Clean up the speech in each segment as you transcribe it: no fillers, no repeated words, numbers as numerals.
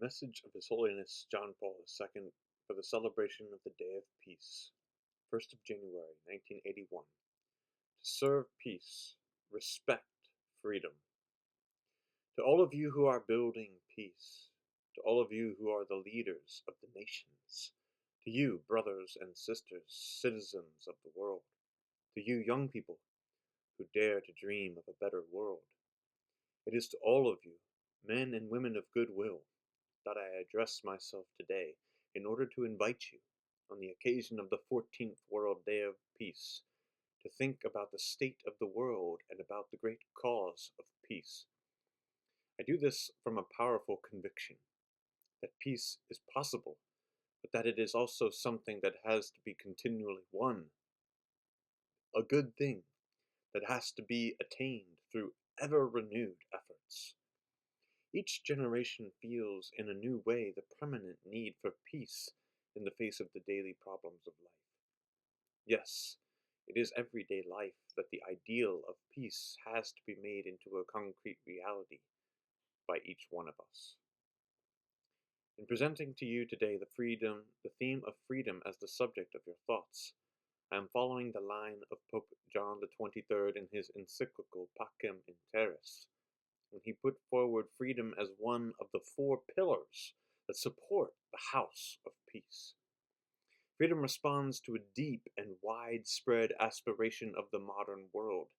Message of His Holiness John Paul II for the celebration of the Day of Peace, 1st of January, 1981. To serve peace, respect freedom. To all of you who are building peace, to all of you who are the leaders of the nations, to you, brothers and sisters, citizens of the world, to you, young people who dare to dream of a better world. It is to all of you, men and women of goodwill, that I address myself today in order to invite you, on the occasion of the 14th World Day of Peace, to think about the state of the world and about the great cause of peace. I do this from a powerful conviction that peace is possible, but that it is also something that has to be continually won, a good thing that has to be attained through ever-renewed efforts. Each generation feels in a new way the permanent need for peace in the face of the daily problems of life. Yes, it is everyday life that the ideal of peace has to be made into a concrete reality by each one of us. In presenting to you today the theme of freedom as the subject of your thoughts, I am following the line of Pope John XXIII in his encyclical Pacem in Terris, when he put forward freedom as one of the four pillars that support the house of peace. Freedom responds to a deep and widespread aspiration of the modern world,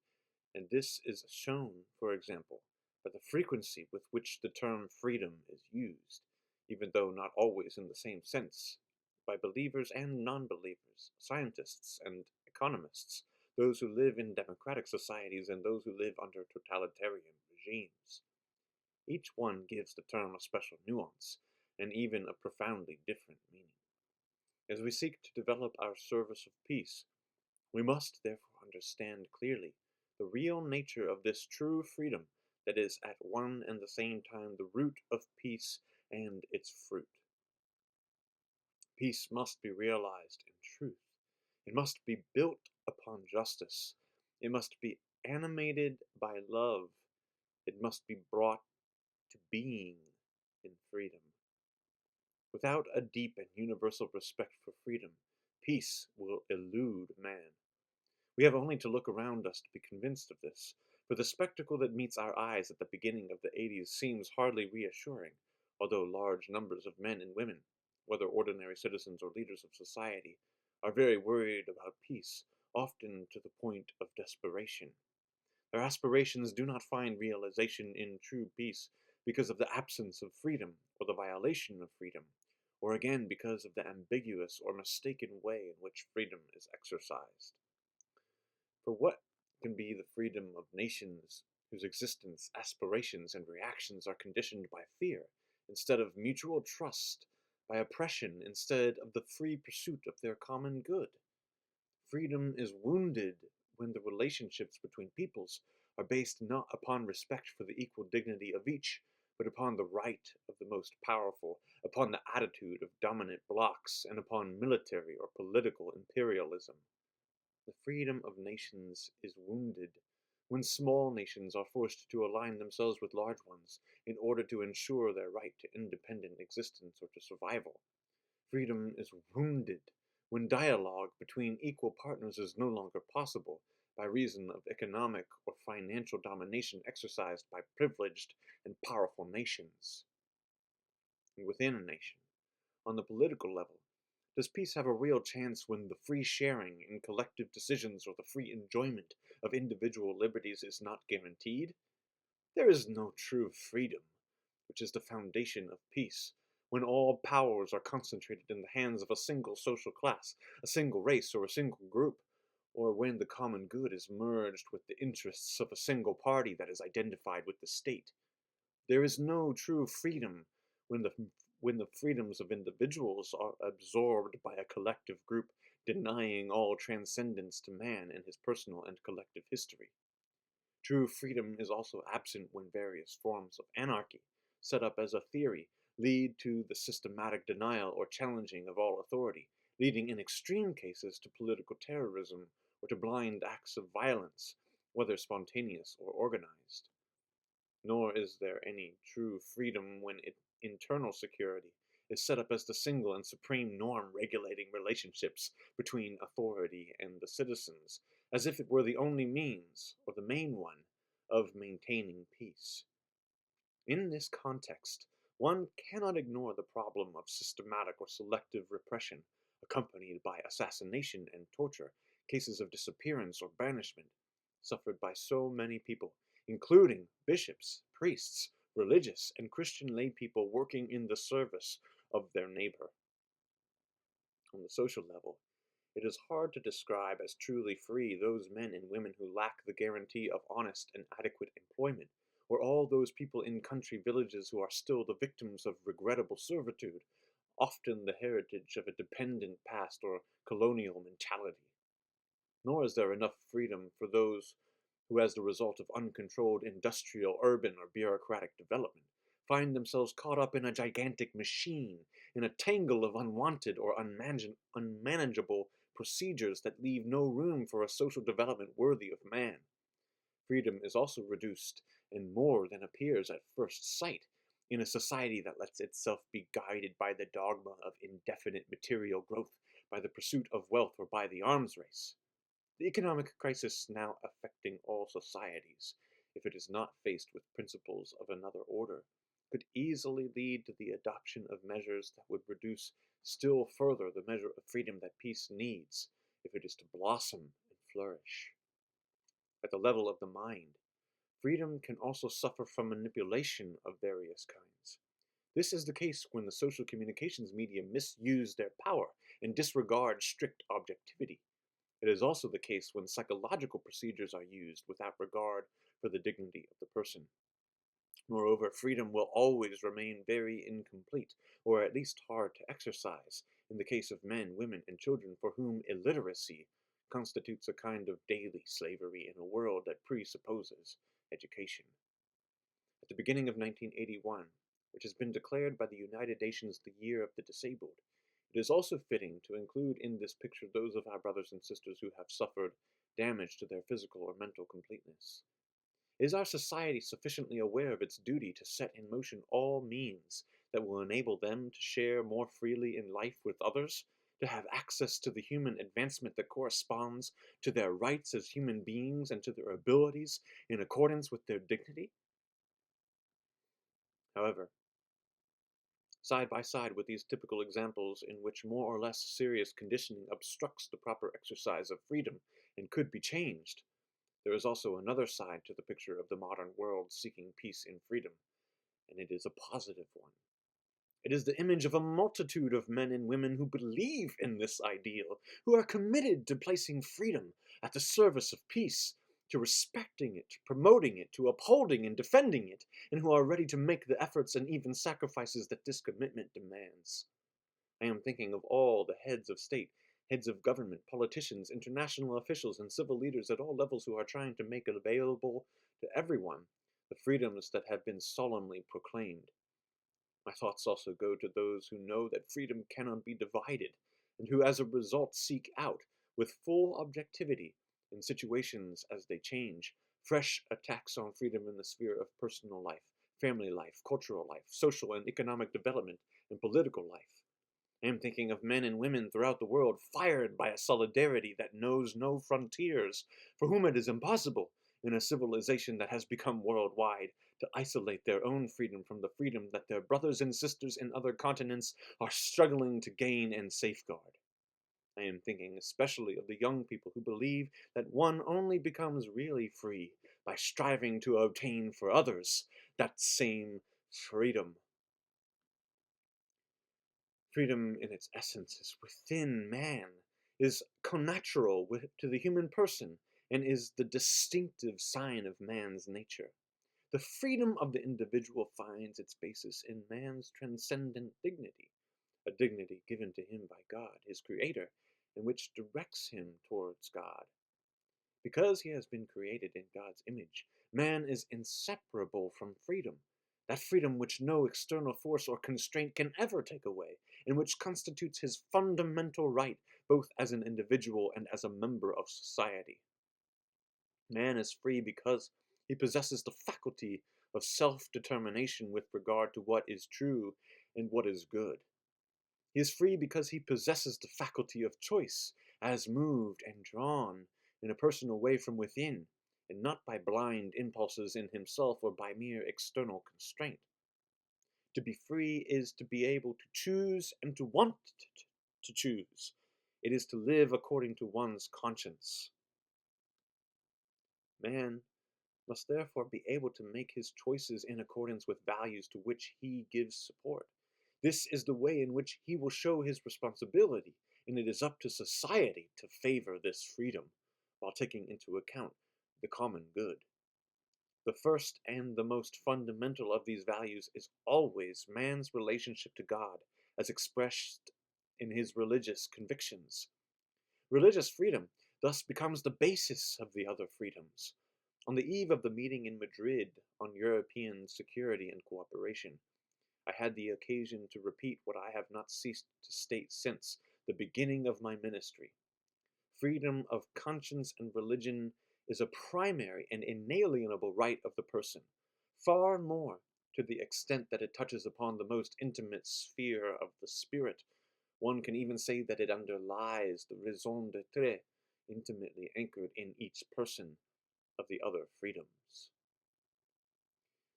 and this is shown, for example, by the frequency with which the term freedom is used, even though not always in the same sense, by believers and non-believers, scientists and economists, those who live in democratic societies and those who live under totalitarian regimes. Each one gives the term a special nuance, and even a profoundly different meaning. As we seek to develop our service of peace, we must therefore understand clearly the real nature of this true freedom that is at one and the same time the root of peace and its fruit. Peace must be realized in truth. It must be built upon justice. It must be animated by love. It must be brought to being in freedom. Without a deep and universal respect for freedom, peace will elude man. We have only to look around us to be convinced of this, for the spectacle that meets our eyes at the beginning of the 80s seems hardly reassuring, although large numbers of men and women, whether ordinary citizens or leaders of society, are very worried about peace, often to the point of desperation. Their aspirations do not find realization in true peace because of the absence of freedom or the violation of freedom, or again because of the ambiguous or mistaken way in which freedom is exercised. For what can be the freedom of nations whose existence, aspirations, and reactions are conditioned by fear instead of mutual trust, by oppression instead of the free pursuit of their common good? Freedom is wounded when the relationships between peoples are based not upon respect for the equal dignity of each, but upon the right of the most powerful, upon the attitude of dominant blocs, and upon military or political imperialism. The freedom of nations is wounded when small nations are forced to align themselves with large ones in order to ensure their right to independent existence or to survival. Freedom is wounded when dialogue between equal partners is no longer possible by reason of economic or financial domination exercised by privileged and powerful nations. And within a nation, on the political level, does peace have a real chance when the free sharing in collective decisions or the free enjoyment of individual liberties is not guaranteed? There is no true freedom, which is the foundation of peace, when all powers are concentrated in the hands of a single social class, a single race, or a single group, or when the common good is merged with the interests of a single party that is identified with the state. There is no true freedom when the freedoms of individuals are absorbed by a collective group, denying all transcendence to man and his personal and collective history. True freedom is also absent when various forms of anarchy, set up as a theory, lead to the systematic denial or challenging of all authority, leading in extreme cases to political terrorism or to blind acts of violence, whether spontaneous or organized. Nor is there any true freedom when internal security is set up as the single and supreme norm regulating relationships between authority and the citizens, as if it were the only means, or the main one, of maintaining peace. In this context, one cannot ignore the problem of systematic or selective repression, accompanied by assassination and torture, cases of disappearance or banishment, suffered by so many people, including bishops, priests, religious, and Christian laypeople working in the service of their neighbor. On the social level, it is hard to describe as truly free those men and women who lack the guarantee of honest and adequate employment, or all those people in country villages who are still the victims of regrettable servitude, often the heritage of a dependent past or colonial mentality. Nor is there enough freedom for those who, as the result of uncontrolled industrial, urban, or bureaucratic development, find themselves caught up in a gigantic machine, in a tangle of unwanted or unmanageable procedures that leave no room for a social development worthy of man. Freedom is also reduced, and more than appears at first sight, in a society that lets itself be guided by the dogma of indefinite material growth, by the pursuit of wealth, or by the arms race. The economic crisis now affecting all societies, if it is not faced with principles of another order, could easily lead to the adoption of measures that would reduce still further the measure of freedom that peace needs if it is to blossom and flourish. At the level of the mind, freedom can also suffer from manipulation of various kinds. This is the case when the social communications media misuse their power and disregard strict objectivity. It is also the case when psychological procedures are used without regard for the dignity of the person. Moreover, freedom will always remain very incomplete, or at least hard to exercise, in the case of men, women, and children for whom illiteracy constitutes a kind of daily slavery in a world that presupposes education. At the beginning of 1981, which has been declared by the United Nations the Year of the Disabled, it is also fitting to include in this picture those of our brothers and sisters who have suffered damage to their physical or mental completeness. Is our society sufficiently aware of its duty to set in motion all means that will enable them to share more freely in life with others, to have access to the human advancement that corresponds to their rights as human beings and to their abilities in accordance with their dignity? However, side by side with these typical examples in which more or less serious conditioning obstructs the proper exercise of freedom and could be changed, there is also another side to the picture of the modern world seeking peace and freedom, and it is a positive one. It is the image of a multitude of men and women who believe in this ideal, who are committed to placing freedom at the service of peace, to respecting it, to promoting it, to upholding and defending it, and who are ready to make the efforts and even sacrifices that this commitment demands. I am thinking of all the heads of state, heads of government, politicians, international officials, and civil leaders at all levels who are trying to make available to everyone the freedoms that have been solemnly proclaimed. My thoughts also go to those who know that freedom cannot be divided, and who as a result seek out, with full objectivity, in situations as they change, fresh attacks on freedom in the sphere of personal life, family life, cultural life, social and economic development, and political life. I am thinking of men and women throughout the world fired by a solidarity that knows no frontiers, for whom it is impossible, in a civilization that has become worldwide, to isolate their own freedom from the freedom that their brothers and sisters in other continents are struggling to gain and safeguard. I am thinking especially of the young people who believe that one only becomes really free by striving to obtain for others that same freedom. Freedom in its essence is within man, is connatural to the human person, and is the distinctive sign of man's nature. The freedom of the individual finds its basis in man's transcendent dignity, a dignity given to him by God, his Creator, and which directs him towards God. Because he has been created in God's image, man is inseparable from freedom, that freedom which no external force or constraint can ever take away, and which constitutes his fundamental right both as an individual and as a member of society. Man is free because he possesses the faculty of self-determination with regard to what is true and what is good. He is free because he possesses the faculty of choice, as moved and drawn in a personal way from within, and not by blind impulses in himself or by mere external constraint. To be free is to be able to choose and to want to choose. It is to live according to one's conscience. Man must therefore be able to make his choices in accordance with values to which he gives support. This is the way in which he will show his responsibility, and it is up to society to favor this freedom, while taking into account the common good. The first and the most fundamental of these values is always man's relationship to God, as expressed in his religious convictions. Religious freedom thus becomes the basis of the other freedoms. On the eve of the meeting in Madrid on European security and cooperation, I had the occasion to repeat what I have not ceased to state since the beginning of my ministry. Freedom of conscience and religion is a primary and inalienable right of the person, far more to the extent that it touches upon the most intimate sphere of the spirit. One can even say that it underlies the raison d'être intimately anchored in each person of the other freedoms.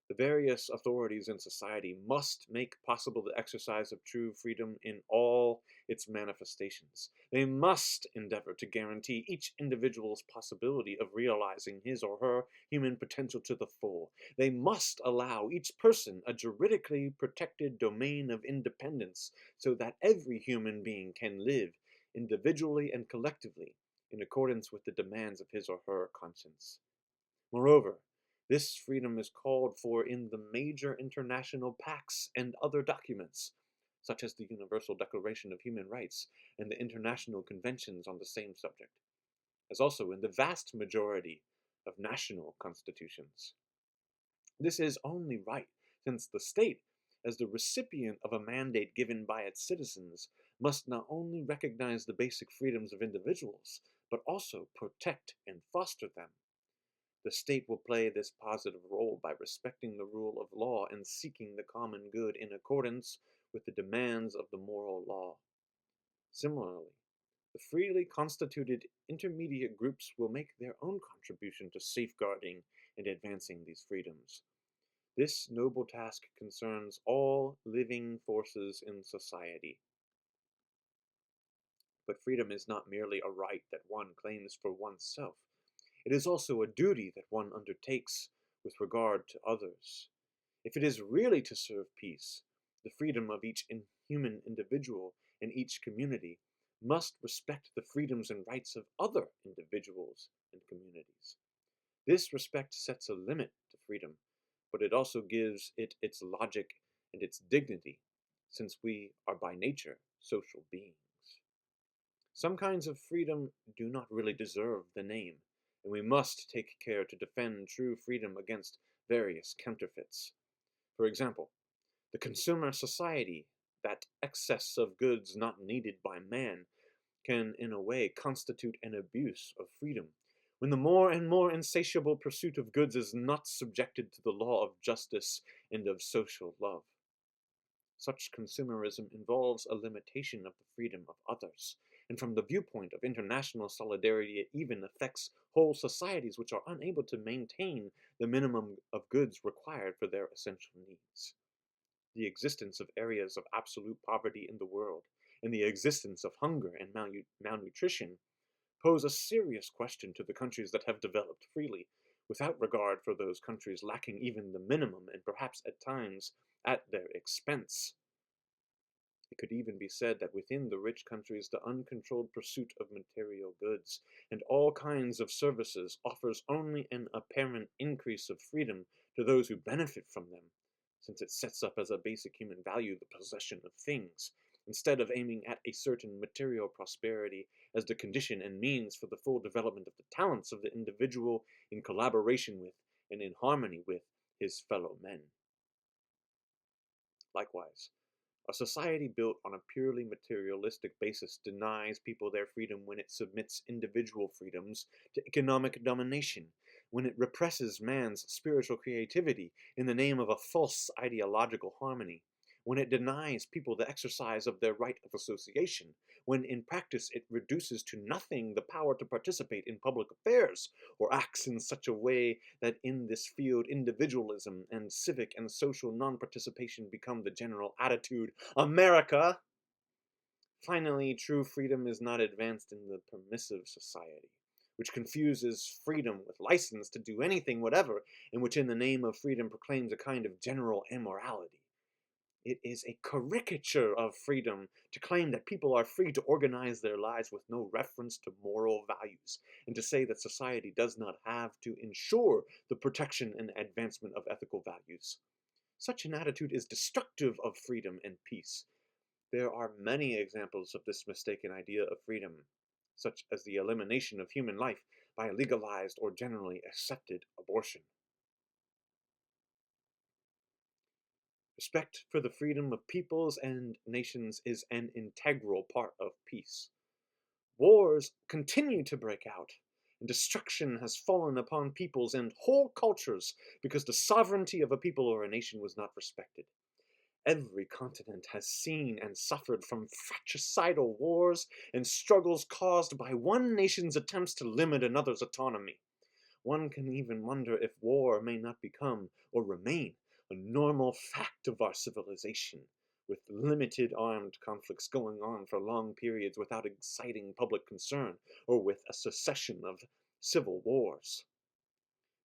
The various authorities in society must make possible the exercise of true freedom in all its manifestations. They must endeavor to guarantee each individual's possibility of realizing his or her human potential to the full. They must allow each person a juridically protected domain of independence so that every human being can live, individually and collectively, in accordance with the demands of his or her conscience. Moreover, this freedom is called for in the major international pacts and other documents, such as the Universal Declaration of Human Rights and the international conventions on the same subject, as also in the vast majority of national constitutions. This is only right, since the state, as the recipient of a mandate given by its citizens, must not only recognize the basic freedoms of individuals, but also protect and foster them. The state will play this positive role by respecting the rule of law and seeking the common good in accordance with the demands of the moral law. Similarly, the freely constituted intermediate groups will make their own contribution to safeguarding and advancing these freedoms. This noble task concerns all living forces in society. But freedom is not merely a right that one claims for oneself. It is also a duty that one undertakes with regard to others. If it is really to serve peace, the freedom of each human individual and each community must respect the freedoms and rights of other individuals and communities. This respect sets a limit to freedom, but it also gives it its logic and its dignity, since we are by nature social beings. Some kinds of freedom do not really deserve the name, and we must take care to defend true freedom against various counterfeits. For example, the consumer society, that excess of goods not needed by man, can in a way constitute an abuse of freedom, when the more and more insatiable pursuit of goods is not subjected to the law of justice and of social love. Such consumerism involves a limitation of the freedom of others, and from the viewpoint of international solidarity, it even affects whole societies which are unable to maintain the minimum of goods required for their essential needs. The existence of areas of absolute poverty in the world, and the existence of hunger and malnutrition pose a serious question to the countries that have developed freely, without regard for those countries lacking even the minimum, and perhaps at times at their expense. It could even be said that within the rich countries the uncontrolled pursuit of material goods and all kinds of services offers only an apparent increase of freedom to those who benefit from them, since it sets up as a basic human value the possession of things, instead of aiming at a certain material prosperity as the condition and means for the full development of the talents of the individual in collaboration with and in harmony with his fellow men. Likewise, a society built on a purely materialistic basis denies people their freedom when it submits individual freedoms to economic domination, when it represses man's spiritual creativity in the name of a false ideological harmony, when it denies people the exercise of their right of association, when in practice it reduces to nothing the power to participate in public affairs, or acts in such a way that in this field individualism and civic and social non-participation become the general attitude. America! Finally, true freedom is not advanced in the permissive society, which confuses freedom with license to do anything whatever, and which in the name of freedom proclaims a kind of general immorality. It is a caricature of freedom to claim that people are free to organize their lives with no reference to moral values, and to say that society does not have to ensure the protection and advancement of ethical values. Such an attitude is destructive of freedom and peace. There are many examples of this mistaken idea of freedom, such as the elimination of human life by legalized or generally accepted abortion. Respect for the freedom of peoples and nations is an integral part of peace. Wars continue to break out, and destruction has fallen upon peoples and whole cultures because the sovereignty of a people or a nation was not respected. Every continent has seen and suffered from fratricidal wars and struggles caused by one nation's attempts to limit another's autonomy. One can even wonder if war may not become, or remain, a normal fact of our civilization, with limited armed conflicts going on for long periods without exciting public concern, or with a succession of civil wars.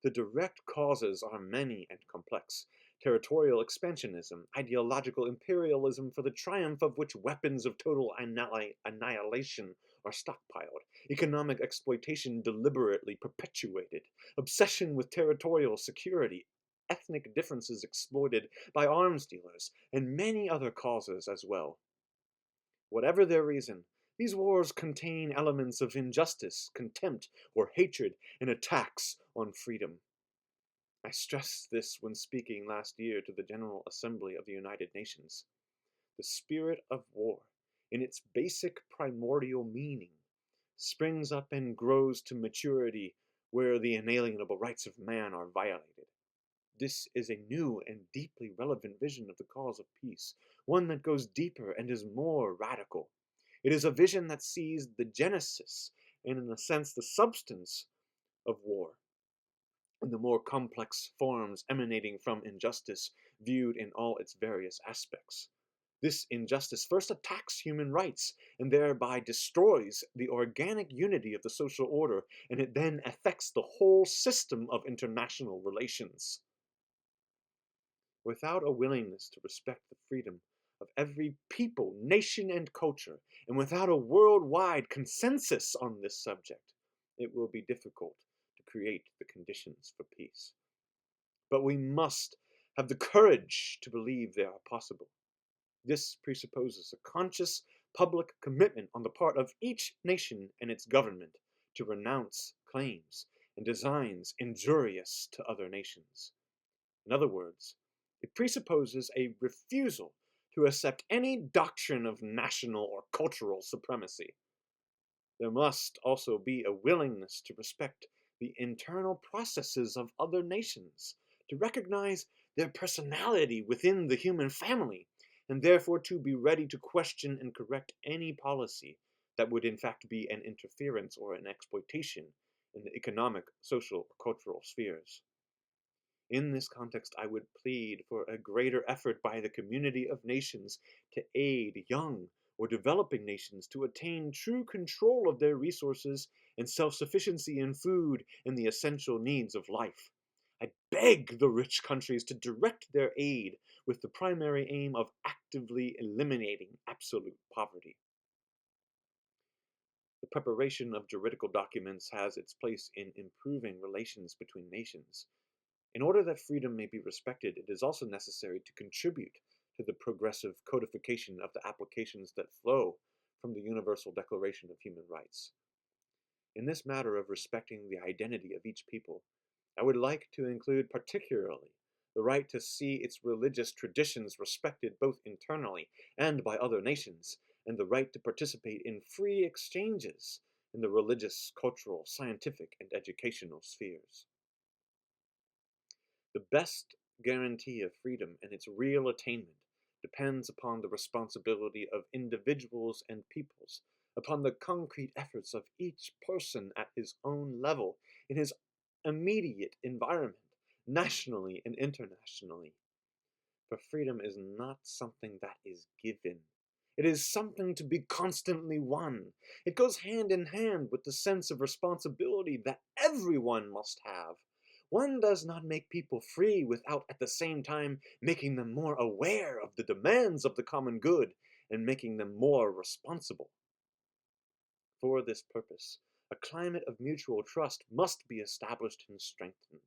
The direct causes are many and complex. Territorial expansionism, ideological imperialism for the triumph of which weapons of total annihilation are stockpiled, economic exploitation deliberately perpetuated, obsession with territorial security, ethnic differences exploited by arms dealers, and many other causes as well. Whatever their reason, these wars contain elements of injustice, contempt, or hatred, and attacks on freedom. I stressed this when speaking last year to the General Assembly of the United Nations. The spirit of war, in its basic primordial meaning, springs up and grows to maturity where the inalienable rights of man are violated. This is a new and deeply relevant vision of the cause of peace, one that goes deeper and is more radical. It is a vision that sees the genesis, and in a sense the substance, of war, and the more complex forms emanating from injustice viewed in all its various aspects. This injustice first attacks human rights and thereby destroys the organic unity of the social order, and it then affects the whole system of international relations. Without a willingness to respect the freedom of every people, nation, and culture, and without a worldwide consensus on this subject, it will be difficult to create the conditions for peace. But we must have the courage to believe they are possible. This presupposes a conscious public commitment on the part of each nation and its government to renounce claims and designs injurious to other nations. In other words, it presupposes a refusal to accept any doctrine of national or cultural supremacy. There must also be a willingness to respect the internal processes of other nations, to recognize their personality within the human family, and therefore to be ready to question and correct any policy that would in fact be an interference or an exploitation in the economic, social, or cultural spheres. In this context, I would plead for a greater effort by the community of nations to aid young or developing nations to attain true control of their resources and self-sufficiency in food and the essential needs of life. I beg the rich countries to direct their aid with the primary aim of actively eliminating absolute poverty. The preparation of juridical documents has its place in improving relations between nations. In order that freedom may be respected, it is also necessary to contribute to the progressive codification of the applications that flow from the Universal Declaration of Human Rights. In this matter of respecting the identity of each people, I would like to include particularly the right to see its religious traditions respected both internally and by other nations, and the right to participate in free exchanges in the religious, cultural, scientific, and educational spheres. The best guarantee of freedom and its real attainment depends upon the responsibility of individuals and peoples, upon the concrete efforts of each person at his own level, in his immediate environment, nationally and internationally. For freedom is not something that is given. It is something to be constantly won. It goes hand in hand with the sense of responsibility that everyone must have. One does not make people free without at the same time making them more aware of the demands of the common good and making them more responsible. For this purpose, a climate of mutual trust must be established and strengthened.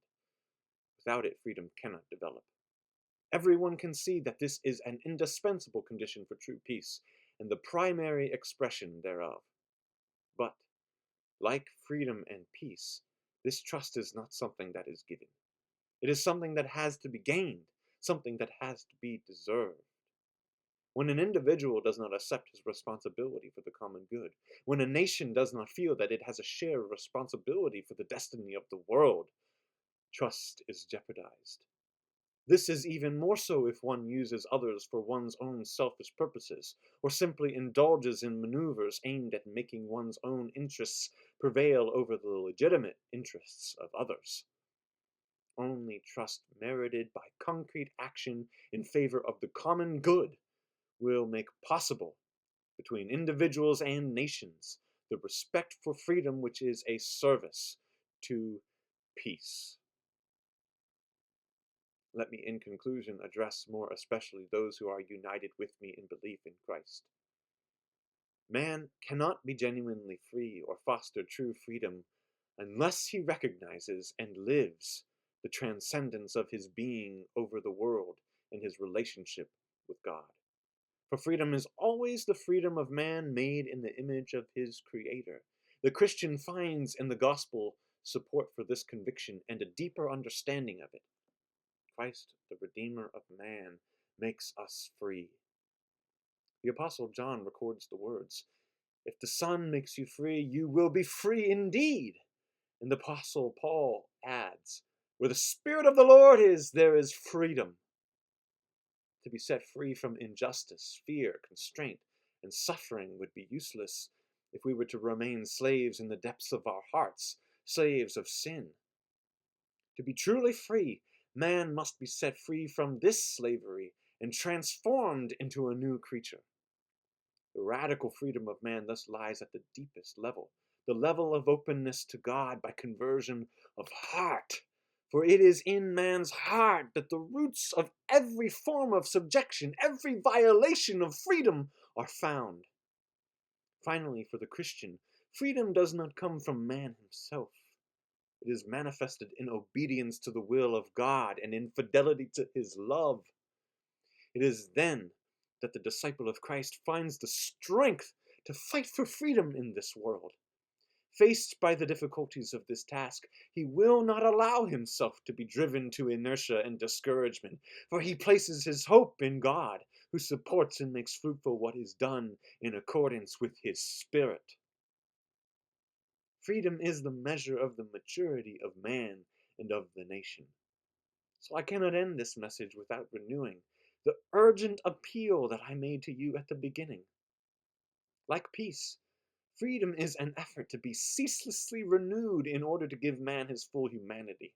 Without it, freedom cannot develop. Everyone can see that this is an indispensable condition for true peace, and the primary expression thereof. But, like freedom and peace, this trust is not something that is given. It is something that has to be gained, something that has to be deserved. When an individual does not accept his responsibility for the common good, when a nation does not feel that it has a share of responsibility for the destiny of the world, trust is jeopardized. This is even more so if one uses others for one's own selfish purposes, or simply indulges in maneuvers aimed at making one's own interests prevail over the legitimate interests of others. Only trust merited by concrete action in favor of the common good will make possible, between individuals and nations, the respect for freedom which is a service to peace. Let me, in conclusion, address more especially those who are united with me in belief in Christ. Man cannot be genuinely free or foster true freedom unless he recognizes and lives the transcendence of his being over the world and his relationship with God. For freedom is always the freedom of man made in the image of his Creator. The Christian finds in the gospel support for this conviction and a deeper understanding of it. Christ, the Redeemer of man, makes us free. The Apostle John records the words, "If the Son makes you free, you will be free indeed." And the Apostle Paul adds, "Where the Spirit of the Lord is, there is freedom." To be set free from injustice, fear, constraint, and suffering would be useless if we were to remain slaves in the depths of our hearts, slaves of sin. To be truly free, man must be set free from this slavery and transformed into a new creature. The radical freedom of man thus lies at the deepest level, the level of openness to God by conversion of heart. For it is in man's heart that the roots of every form of subjection, every violation of freedom are found. Finally, for the Christian, freedom does not come from man himself. It is manifested in obedience to the will of God and in fidelity to his love. It is then that the disciple of Christ finds the strength to fight for freedom in this world. Faced by the difficulties of this task, he will not allow himself to be driven to inertia and discouragement, for he places his hope in God, who supports and makes fruitful what is done in accordance with his Spirit. Freedom is the measure of the maturity of man and of the nation. So I cannot end this message without renewing the urgent appeal that I made to you at the beginning. Like peace, freedom is an effort to be ceaselessly renewed in order to give man his full humanity.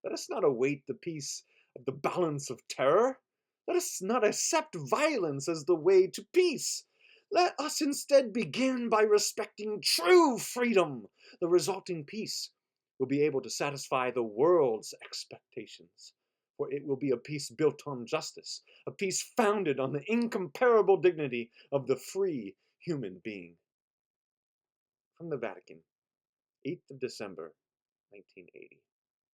Let us not await the peace of the balance of terror. Let us not accept violence as the way to peace. Let us instead begin by respecting true freedom. The resulting peace will be able to satisfy the world's expectations, for it will be a peace built on justice, a peace founded on the incomparable dignity of the free human being. From the Vatican, 8th of December, 1980.